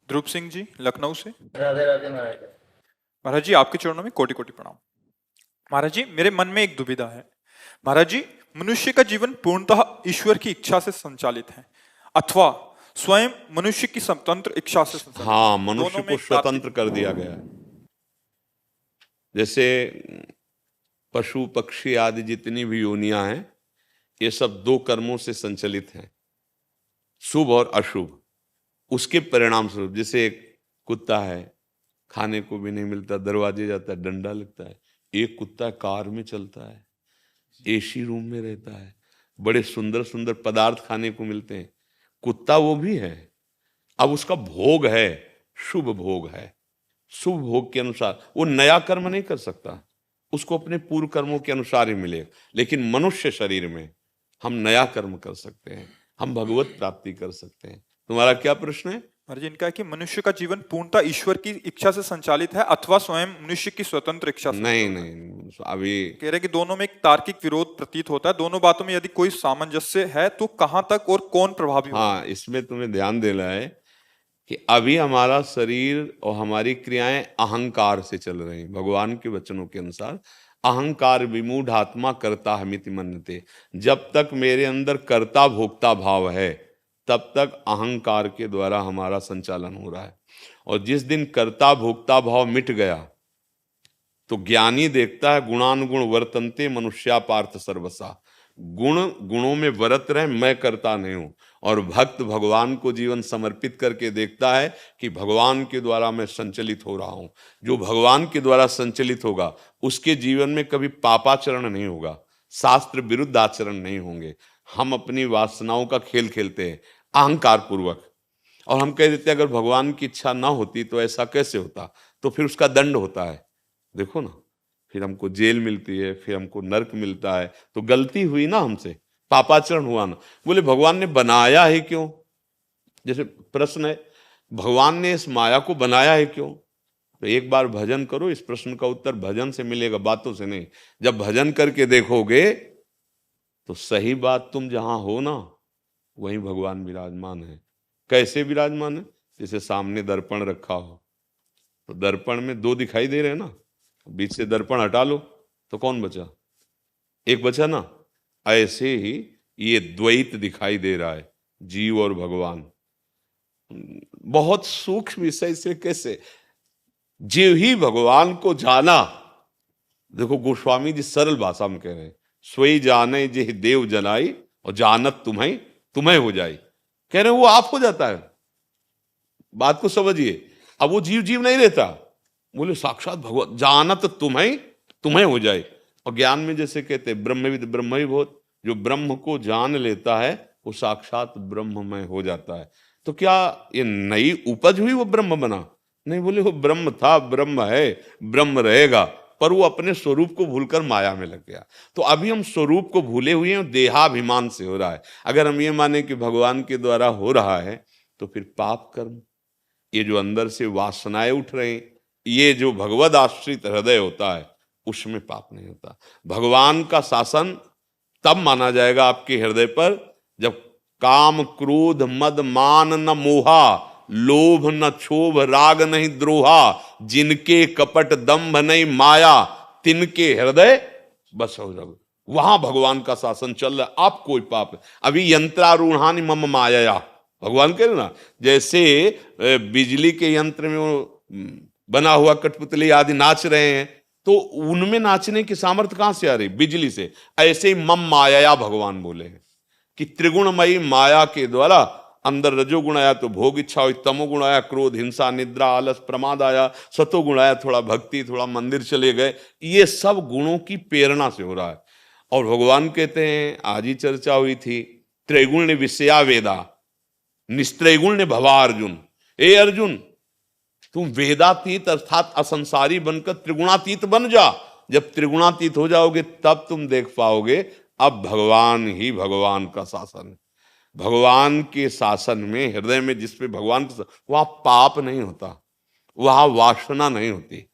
ध्रुव सिंह जी लखनऊ से। राधे राधे महाराज। महाराज जी आपके चरणों में कोटि कोटि प्रणाम। महाराज जी मेरे मन में एक दुविधा है। महाराज जी मनुष्य का जीवन पूर्णतः ईश्वर की इच्छा से संचालित है अथवा स्वयं मनुष्य की स्वतंत्र इच्छा से संचालित है। हाँ, मनुष्य दोनों में को एक स्वतंत्र कर दिया गया है। जैसे पशु पक्षी आदि जितनी भी योनियां हैं, ये सब दो कर्मों से संचालित हैं, शुभ और अशुभ। उसके परिणाम स्वरूप, जैसे एक कुत्ता है, खाने को भी नहीं मिलता, दरवाजे जाता है, डंडा लगता है। एक कुत्ता कार में चलता है, एसी रूम में रहता है, बड़े सुंदर सुंदर पदार्थ खाने को मिलते हैं। कुत्ता वो भी है। अब उसका भोग है, शुभ भोग है। शुभ भोग के अनुसार वो नया कर्म नहीं कर सकता, उसको अपने पूर्व कर्मों के अनुसार ही मिलेगा। लेकिन मनुष्य शरीर में हम नया कर्म कर सकते हैं, हम भगवत प्राप्ति कर सकते हैं। तुम्हारा क्या प्रश्न है? महाराज जी इनका है कि मनुष्य का जीवन पूर्णतः ईश्वर की इच्छा से संचालित है अथवा स्वयं मनुष्य की स्वतंत्र इच्छा से। नहीं नहीं, अभी कह रहे कि दोनों में एक तार्किक विरोध प्रतीत होता है। दोनों बातों में यदि कोई सामंजस्य है तो कहां तक और कौन प्रभावी होगा? हाँ, इसमें तुम्हें ध्यान देना है कि अभी हमारा शरीर और हमारी क्रियाएं अहंकार से चल रही हैं। भगवान के वचनों के अनुसार अहंकार विमूढ़ आत्मा कर्ता हमिति मन्यते। जब तक मेरे अंदर कर्ता भोक्ता भाव है, तब तक अहंकार के द्वारा हमारा संचालन हो रहा है। और जिस दिन कर्ता भोक्ता भाव मिट गया तो ज्ञानी देखता है गुणानुगुण वर्तन्ते मनुष्या पार्थ सर्वसा। गुणों में वर्त रहे, मैं करता नहीं हूं। और भक्त भगवान को जीवन समर्पित करके देखता है कि भगवान के द्वारा मैं संचलित हो रहा हूं। जो भगवान के द्वारा संचलित होगा उसके जीवन में कभी पापाचरण नहीं होगा, शास्त्र विरुद्ध आचरण नहीं होंगे। हम अपनी वासनाओं का खेल खेलते हैं अहंकार पूर्वक, और हम कह देते हैं अगर भगवान की इच्छा ना होती तो ऐसा कैसे होता, तो फिर उसका दंड होता है। देखो ना, फिर हमको जेल मिलती है, फिर हमको नरक मिलता है। तो गलती हुई ना हमसे, पापाचरण हुआ ना। बोले भगवान ने बनाया है क्यों? जैसे प्रश्न है, भगवान ने इस माया को बनाया है क्यों? तो एक बार भजन करो, इस प्रश्न का उत्तर भजन से मिलेगा, बातों से नहीं। जब भजन करके देखोगे तो सही बात, तुम जहां हो ना वहीं भगवान विराजमान है। कैसे विराजमान है? जैसे सामने दर्पण रखा हो, तो दर्पण में दो दिखाई दे रहे हैं ना, बीच से दर्पण हटा लो तो कौन बचा? एक बचा ना। ऐसे ही ये द्वैत दिखाई दे रहा है, जीव और भगवान। बहुत सूक्ष्म विषय से कैसे जीव ही भगवान को जाना। देखो गोस्वामी जी सरल भाषा में कह रहे हैं, सोई जाने जे देव जनाई और जानत तुम्हें तुम्हें हो जाए। कह रहे हैं वो आप हो जाता है। बात को समझिए, अब वो जीव जीव नहीं रहता। बोले साक्षात भगवान जानत तुम्हें तुम्हें हो जाए। और ज्ञान में जैसे कहते हैं ब्रह्मविद ब्रह्मविभूत, जो ब्रह्म को जान लेता है वो साक्षात ब्रह्ममय हो जाता है। तो क्या ये नई उपज हुई, वो ब्रह्म बना? नहीं, बोले वो ब्रह्म था, ब्रह्म है, ब्रह्म रहेगा, पर वो अपने स्वरूप को भूलकर माया में लग गया। तो अभी हम स्वरूप को भूले हुए हैं, देहाभिमान से हो रहा है। अगर हम ये माने कि भगवान के द्वारा हो रहा है तो फिर पाप कर्म, ये जो अंदर से वासनाएं उठ रहे हैं, ये जो भगवद आश्रित हृदय होता है उसमें पाप नहीं होता। भगवान का शासन तब माना जाएगा आपके हृदय पर जब काम क्रोध मद मान न मोहा, लोभ न क्षोभ राग नहीं द्रोहा, जिनके कपट दंभ नहीं माया, तिनके हृदय बस हो जाओ। वहां भगवान का शासन चल रहा है। आप कोई पाप, अभी यंत्रारूढ़ानि मम माया, भगवान कह रहे ना, जैसे बिजली के यंत्र में वो बना हुआ कठपुतली आदि नाच रहे हैं, तो उनमें नाचने की सामर्थ्य कहां से आ रही? बिजली से। ऐसे ही मम माया भगवान बोले हैं कि त्रिगुणमयी माया के द्वारा अंदर रजोगुण आया तो भोग इच्छा हुई, तमोगुण आया क्रोध हिंसा निद्रा आलस प्रमाद आया, सतोगुण आया थोड़ा भक्ति, थोड़ा मंदिर चले गए। ये सब गुणों की प्रेरणा से हो रहा है। और भगवान कहते हैं, आज ही चर्चा हुई थी, त्रैगुण्य विषया वेदा निस्त्रैगुण्य भवा अर्जुन। ए अर्जुन, तुम वेदातीत अर्थात असंसारी बनकर त्रिगुणातीत बन जा। जब त्रिगुणातीत हो जाओगे तब तुम देख पाओगे अब भगवान ही भगवान का शासन है। भगवान के शासन में, हृदय में जिसपे भगवान का, वहां पाप नहीं होता, वहां वासना नहीं होती।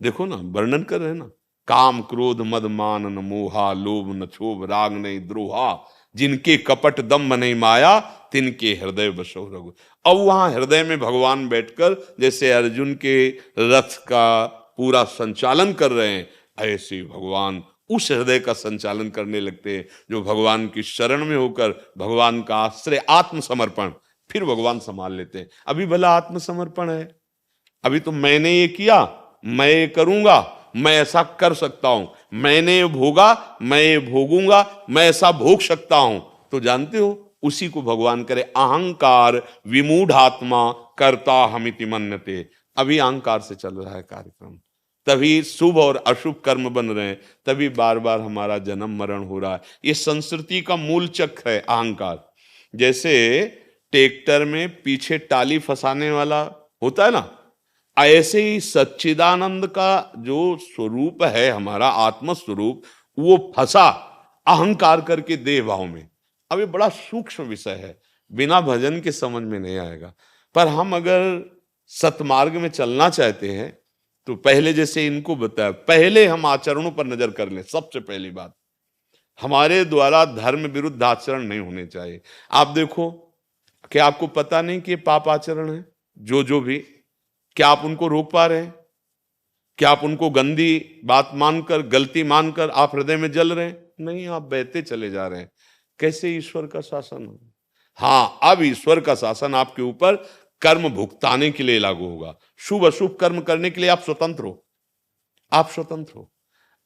देखो ना, वर्णन कर रहे हैं ना, काम क्रोध मद मान न मोहा, लोभ न क्षोभ राग नहीं द्रोहा, जिनके कपट दम बने माया, तिनके हृदय बसो रघु। अब वहां हृदय में भगवान बैठकर जैसे अर्जुन के रथ का पूरा संचालन कर रहे हैं, ऐसे भगवान उस हृदय का संचालन करने लगते हैं जो भगवान की शरण में होकर भगवान का आश्रय, आत्मसमर्पण, फिर भगवान संभाल लेते हैं। अभी भला आत्मसमर्पण है, अभी तो मैंने ये किया, मैं ये करूंगा, मैं ऐसा कर सकता हूं, मैंने ये भोगा, मैं ये भोगूंगा, मैं ऐसा भोग सकता हूं। तो जानते हो उसी को भगवान करे अहंकार विमूढ़ात्मा कर्ता हमिति मन्यते। अभी अहंकार से चल रहा है कार्यक्रम, तभी शुभ और अशुभ कर्म बन रहे हैं, तभी बार बार हमारा जन्म मरण हो रहा है। ये संस्कृति का मूल चक्र है अहंकार। जैसे ट्रैक्टर में पीछे टाली फंसाने वाला होता है ना, ऐसे ही सच्चिदानंद का जो स्वरूप है, हमारा आत्म स्वरूप, वो फंसा अहंकार करके देह भाव में। अब ये बड़ा सूक्ष्म विषय है, बिना भजन के समझ में नहीं आएगा। पर हम अगर सतमार्ग में चलना चाहते हैं तो पहले जैसे इनको बताया, पहले हम आचरणों पर नजर कर लें। सबसे पहली बात, हमारे द्वारा धर्म विरुद्ध आचरण नहीं होने चाहिए। आप देखो, क्या आपको पता नहीं कि पाप आचरण है जो भी, क्या आप उनको रोक पा रहे हैं? क्या आप उनको गंदी बात मानकर, गलती मानकर आप हृदय में जल रहे हैं? नहीं, आप बहते चले जा रहे हैं। कैसे ईश्वर का शासन हो? हाँ, अब ईश्वर का शासन आपके ऊपर कर्म भुगताने के लिए लागू होगा। शुभ अशुभ कर्म करने के लिए आप स्वतंत्र हो, आप स्वतंत्र हो।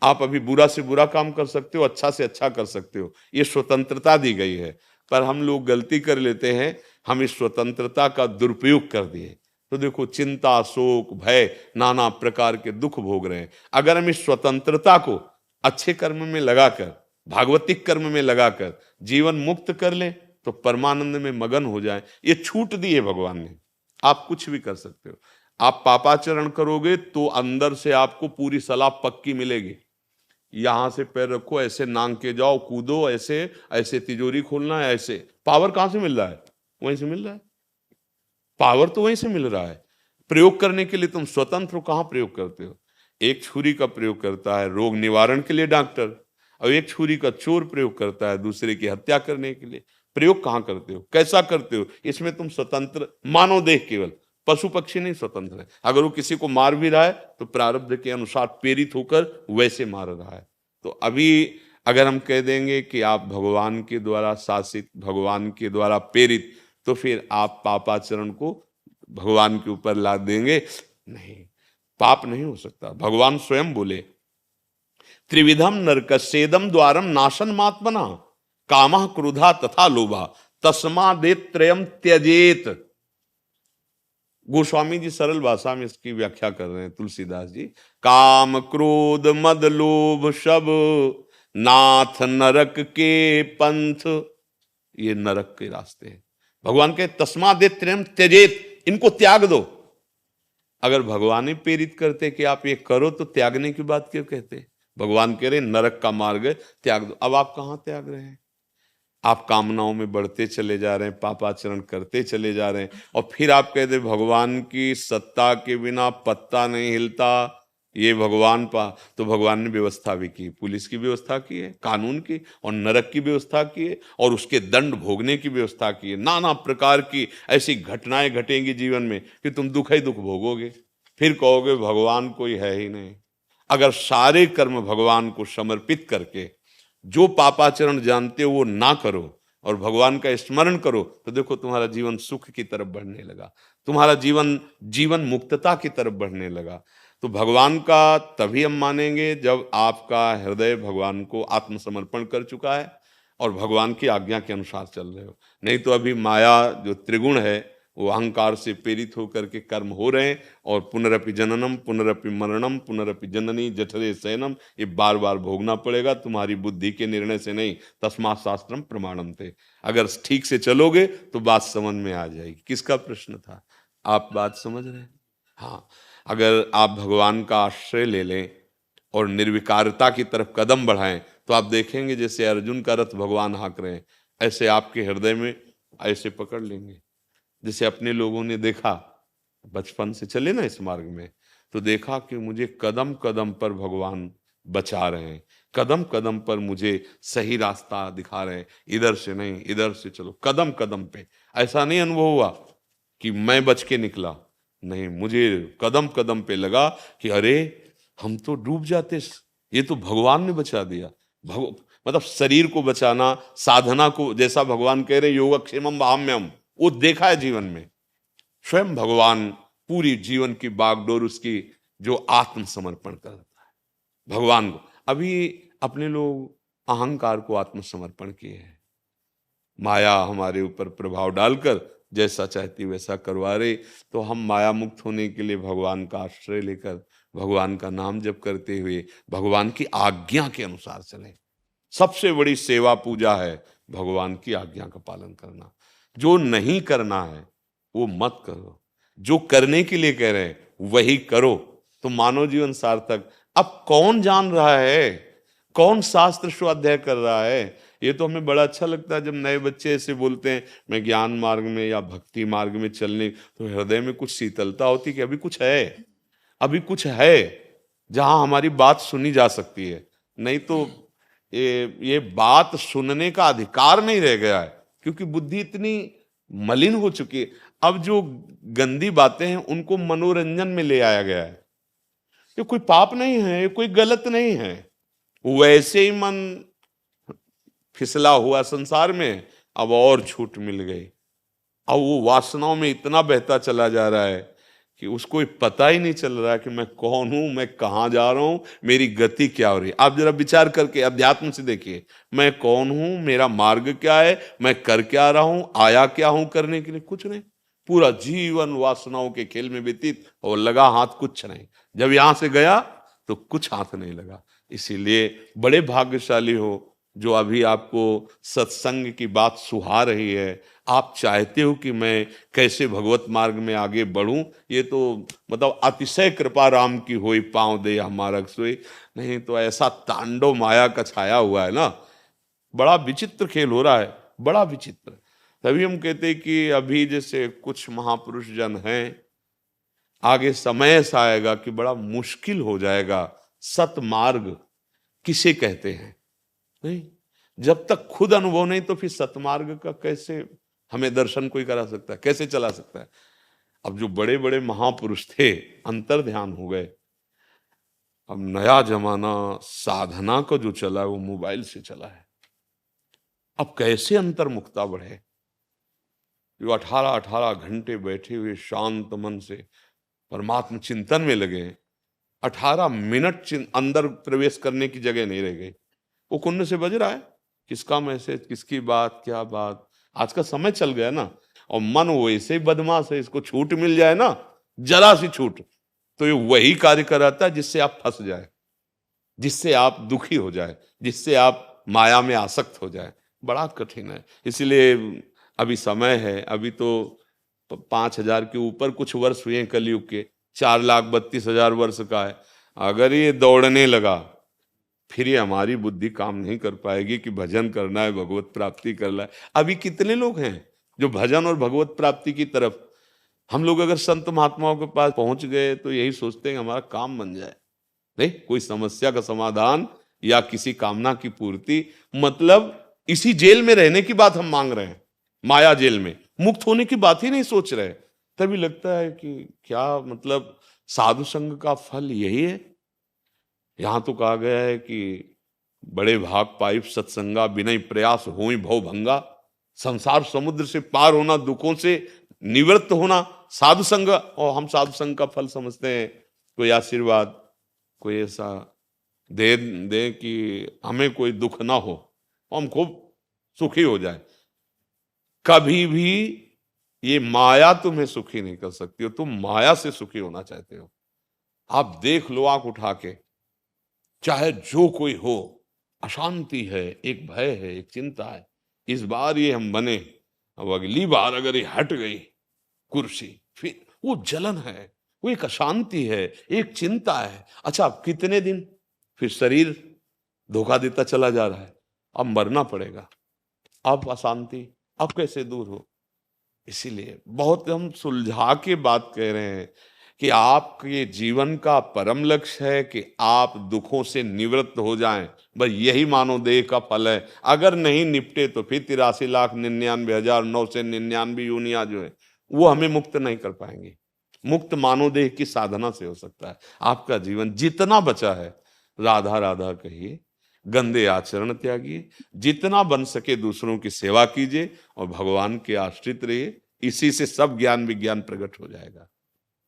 आप अभी बुरा से बुरा काम कर सकते हो, अच्छा से अच्छा कर सकते हो, ये स्वतंत्रता दी गई है। पर हम लोग गलती कर लेते हैं, हम इस स्वतंत्रता का दुरुपयोग कर दिए। तो देखो, चिंता, शोक, भय, नाना प्रकार के दुख भोग रहे हैं। अगर हम इस स्वतंत्रता को अच्छे कर्म में लगाकर, भागवतिक कर्म में लगाकर जीवन मुक्त कर ले, तो परमानंद में मगन हो जाए। ये छूट दी है भगवान ने, आप कुछ भी कर सकते हो। आप पापाचरण करोगे तो अंदर से आपको पूरी सलाह पक्की मिलेगी। यहां से पैर रखो, ऐसे नांग के जाओ, कूदो, ऐसे ऐसे तिजोरी खोलना है, ऐसे। पावर कहां से मिल रहा है? वहीं से मिल रहा है, पावर तो वहीं से मिल रहा है। प्रयोग करने के लिए तुम स्वतंत्र हो, कहां प्रयोग करते हो? एक छुरी का प्रयोग करता है रोग निवारण के लिए डॉक्टर, और एक छुरी का चोर प्रयोग करता है दूसरे की हत्या करने के लिए। प्रयोग कहां करते हो, कैसा करते हो, इसमें तुम स्वतंत्र। मानव देह केवल, पशु पक्षी नहीं स्वतंत्र है। अगर वो किसी को मार भी रहा है तो प्रारब्ध के अनुसार प्रेरित होकर वैसे मार रहा है। तो अभी अगर हम कह देंगे कि आप भगवान के द्वारा शासित, भगवान के द्वारा प्रेरित, तो फिर आप पापाचरण को भगवान के ऊपर लाद देंगे? नहीं, पाप नहीं हो सकता। भगवान स्वयं बोले, त्रिविधम नरकस्येदम द्वारम नाशन मात्मना कामः क्रोधा तथा लोभा तस्मादेत त्रयम त्यजेत। गोस्वामी जी सरल भाषा में इसकी व्याख्या कर रहे हैं, तुलसीदास जी। काम क्रोध मद लोभ सब नाथ नरक के पंथ, ये नरक के रास्ते हैं। भगवान के तस्मादेत त्रयम त्यजेत, इनको त्याग दो। अगर भगवान ही प्रेरित करते कि आप ये करो तो त्यागने की बात क्यों कहते? भगवान कह रहे नरक का मार्ग है, त्याग दो। अब आप कहां त्याग रहे हैं? आप कामनाओं में बढ़ते चले जा रहे हैं, पापाचरण करते चले जा रहे हैं, और फिर आप कहते भगवान की सत्ता के बिना पत्ता नहीं हिलता, ये भगवान तो भगवान ने व्यवस्था भी की, पुलिस की व्यवस्था की है, कानून की, और नरक की व्यवस्था की है, और उसके दंड भोगने की व्यवस्था की है। नाना प्रकार की ऐसी घटनाएं घटेंगी जीवन में कि तुम दुख ही दुख भोगोगे। फिर कहोगे भगवान कोई है ही नहीं। अगर सारे कर्म भगवान को समर्पित करके जो पापाचरण जानते हो वो ना करो और भगवान का स्मरण करो, तो देखो तुम्हारा जीवन सुख की तरफ बढ़ने लगा, तुम्हारा जीवन मुक्तता की तरफ बढ़ने लगा। तो भगवान का तभी हम मानेंगे जब आपका हृदय भगवान को आत्मसमर्पण कर चुका है और भगवान की आज्ञा के अनुसार चल रहे हो। नहीं तो अभी माया जो त्रिगुण है वो अहंकार से प्रेरित होकर के कर्म हो रहे हैं, और पुनरपि जननम पुनरपि मरणम पुनरपि जननी जठरे शयनम, ये बार बार भोगना पड़ेगा, तुम्हारी बुद्धि के निर्णय से नहीं। तस्मात् शास्त्रम प्रमाणम थे। अगर ठीक से चलोगे तो बात समझ में आ जाएगी। किसका प्रश्न था? आप बात समझ रहे हैं? हाँ, अगर आप भगवान का आश्रय ले लें और निर्विकारता की तरफ कदम बढ़ाएं तो आप देखेंगे जैसे अर्जुन का रथ भगवान हाँक रहे हैं, ऐसे आपके हृदय में ऐसे पकड़ लेंगे। जैसे अपने लोगों ने देखा, बचपन से चले ना इस मार्ग में, तो देखा कि मुझे कदम कदम पर भगवान बचा रहे हैं, कदम कदम पर मुझे सही रास्ता दिखा रहे हैं, इधर से नहीं इधर से चलो, कदम कदम पे। ऐसा नहीं अनुभव हुआ कि मैं बच के निकला, नहीं, मुझे कदम कदम पे लगा कि अरे हम तो डूब जाते, ये तो भगवान ने बचा दिया। मतलब शरीर को बचाना, साधना को, जैसा भगवान कह रहे योगक्षेमम वाम्यम, वो देखा है जीवन में। स्वयं भगवान पूरी जीवन की बागडोर उसकी जो आत्मसमर्पण करता है भगवान को। अभी अपने लोग अहंकार को आत्मसमर्पण किए हैं, माया हमारे ऊपर प्रभाव डालकर जैसा चाहती वैसा करवा रहे, तो हम माया मुक्त होने के लिए भगवान का आश्रय लेकर भगवान का नाम जप करते हुए भगवान की आज्ञा के अनुसार चलें। सबसे बड़ी सेवा पूजा है भगवान की आज्ञा का पालन करना। जो नहीं करना है वो मत करो, जो करने के लिए कह रहे हैं वही करो, तो मानव जीवन सार्थक। अब कौन जान रहा है, कौन शास्त्र स्वाध्याय कर रहा है? ये तो हमें बड़ा अच्छा लगता है जब नए बच्चे ऐसे बोलते हैं मैं ज्ञान मार्ग में या भक्ति मार्ग में चलने, तो हृदय में कुछ शीतलता होती कि अभी कुछ है, अभी कुछ है जहां हमारी बात सुनी जा सकती है। नहीं तो ये बात सुनने का अधिकार नहीं रह गया है, क्योंकि बुद्धि इतनी मलिन हो चुकी है। अब जो गंदी बातें हैं उनको मनोरंजन में ले आया गया है। ये कोई पाप नहीं है, ये कोई गलत नहीं है, वैसे ही मन फिसला हुआ संसार में, अब और छूट मिल गई। अब वो वासनाओं में इतना बहता चला जा रहा है कि उसको पता ही नहीं चल रहा है कि मैं कौन हूं, मैं कहां जा रहा हूं, मेरी गति क्या हो रही है। आप जरा विचार करके अध्यात्म से देखिए, मैं कौन हूं, मेरा मार्ग क्या है, मैं कर क्या रहा हूं, आया क्या हूं करने के लिए? कुछ नहीं। पूरा जीवन वासनाओं के खेल में व्यतीत, और लगा हाथ कुछ नहीं। जब यहां से गया तो कुछ हाथ नहीं लगा। इसीलिए बड़े भाग्यशाली हो जो अभी आपको सत्संग की बात सुहा रही है। आप चाहते हो कि मैं कैसे भगवत मार्ग में आगे बढ़ूं, ये तो मतलब अतिशय कृपा राम की होई, पांव दे हमारा सोई। नहीं तो ऐसा तांडव माया का छाया हुआ है ना, बड़ा विचित्र खेल हो रहा है, बड़ा विचित्र। तभी हम कहते हैं कि अभी जैसे कुछ महापुरुष जन हैं, आगे समय ऐसा आएगा कि बड़ा मुश्किल हो जाएगा। सतमार्ग किसे कहते हैं? नहीं, जब तक खुद अनुभव नहीं तो फिर सतमार्ग का कैसे हमें दर्शन कोई करा सकता है, कैसे चला सकता है? अब जो बड़े बड़े महापुरुष थे अंतर ध्यान हो गए। अब नया जमाना साधना का जो चला है वो मोबाइल से चला है। अब कैसे अंतर्मुखता बढ़े? जो 18-18 घंटे बैठे हुए शांत मन से परमात्मा चिंतन में लगे, 18 मिनट अंदर प्रवेश करने की जगह नहीं रह गई। वो कुंड से बज रहा है, किसका मैसेज, किसकी बात, क्या बात। आज का समय चल गया ना, और मन वैसे ही बदमाश है, इसको छूट मिल जाए ना, जरा सी छूट, तो ये वही कार्य कराता है जिससे आप फंस जाए, जिससे आप दुखी हो जाए, जिससे आप माया में आसक्त हो जाए। बड़ा कठिन है। इसलिए अभी समय है, अभी तो 5,000 के ऊपर कुछ वर्ष हुए हैं कलयुग के, 4,32,000 वर्ष का है। अगर ये दौड़ने लगा फिर ये हमारी बुद्धि काम नहीं कर पाएगी कि भजन करना है, भगवत प्राप्ति करना है। अभी कितने लोग हैं जो भजन और भगवत प्राप्ति की तरफ, हम लोग अगर संत महात्माओं के पास पहुंच गए तो यही सोचते हैं हमारा काम बन जाए, नहीं कोई समस्या का समाधान या किसी कामना की पूर्ति। मतलब इसी जेल में रहने की बात हम मांग रहे हैं, माया जेल में मुक्त होने की बात ही नहीं सोच रहे। तभी लगता है कि क्या मतलब साधु संग का फल यही है। यहां तो कहा गया है कि बड़े भाग पाइप सत्संगा, बिना प्रयास होई भव भंगा। संसार समुद्र से पार होना, दुखों से निवृत्त होना साधु संग। और हम साधु संग का फल समझते हैं कोई आशीर्वाद, कोई ऐसा दे कि हमें कोई दुख ना हो, हम खूब सुखी हो जाए। कभी भी ये माया तुम्हें सुखी नहीं कर सकती हो, तुम माया से सुखी होना चाहते हो। आप देख लो आंख उठा के, चाहे जो कोई हो, अशांति है, एक भय है, एक चिंता है। इस बार ये हम बने, अब अगली बार अगर ये हट गई कुर्सी, फिर वो जलन है, वो एक अशांति है, एक चिंता है। अच्छा, अब कितने दिन फिर शरीर धोखा देता चला जा रहा है, अब मरना पड़ेगा, अब अशांति अब कैसे दूर हो। इसीलिए बहुत हम सुलझा के बात कह रहे हैं कि आपके जीवन का परम लक्ष्य है कि आप दुखों से निवृत्त हो जाएं, बस यही मानव देह का फल है। अगर नहीं निपटे तो फिर 83,99,999 यूनिया जो है वो हमें मुक्त नहीं कर पाएंगे। मुक्त मानव देह की साधना से हो सकता है। आपका जीवन जितना बचा है राधा राधा कहिए, गंदे आचरण त्यागिए, जितना बन सके दूसरों की सेवा कीजिए और भगवान के आश्रित रहिए। इसी से सब ज्ञान विज्ञान प्रकट हो जाएगा।